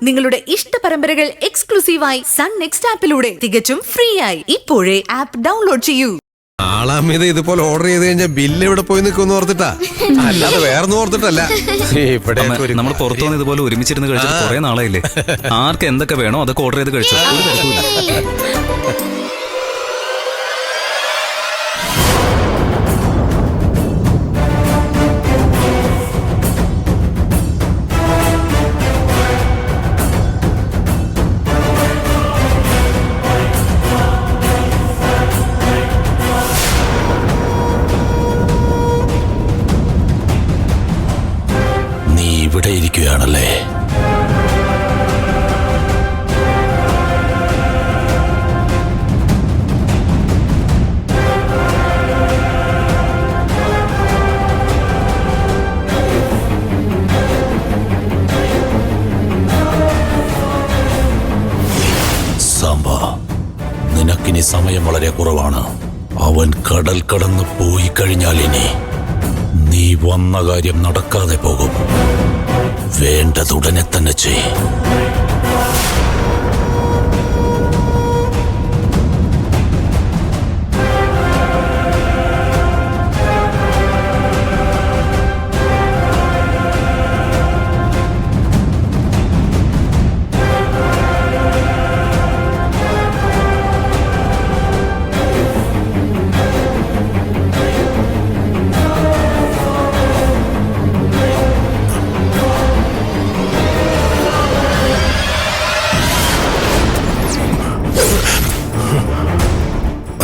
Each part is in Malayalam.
നിങ്ങളുടെ ഇഷ്ട പരമ്പരകൾ എക്സ്ക്ലൂസീവായി സൺ നെക്സ്റ്റ് ആപ്പിലൂടെ തികച്ചും ഫ്രീ ആയി ഇപ്പോഴേ ആപ്പ് ഡൗൺലോഡ് ചെയ്യൂ. ആളാമിത ഇതുപോലെ ഓർഡർ ചെയ്ത് കഴിഞ്ഞാൽ ബില്ല് ഇവിടെ പോയി നിൽക്കുമെന്ന് ഓർത്തിട്ടാ, അല്ലാതെ വേറൊന്നും ഓർത്തിട്ടല്ല. നമ്മൾ പുറത്തുനിന്ന് ഇതുപോലെ ഒരുമിച്ചിരുന്ന് കഴിച്ചിട്ട് കുറെ നാളായില്ലേ. ആർക്ക് എന്തൊക്കെ വേണോ അതൊക്കെ ഓർഡർ ചെയ്ത് കഴിച്ചു. ഇവിടെ ഇരിക്കുകയാണല്ലേ? സാമ്പ, നിനക്കിനി സമയം വളരെ കുറവാണ്. അവൻ കടൽ കടന്ന് പോയി കഴിഞ്ഞാൽ ഇനി നീ വന്ന കാര്യം നടക്കാതെ പോകും. വേണ്ടതുടനെ തന്നെ ചെയ്.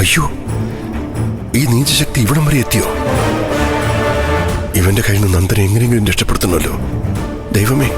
അയ്യോ, ഈ നീചശക്തി ഇവിടം വരെ എത്തിയോ? ഇവന്റെ കയ്യിൽ നിന്ന് നന്ദനെ എങ്ങനെയെങ്കിലും രക്ഷപ്പെടുത്തണമല്ലോ. ദൈവമേ.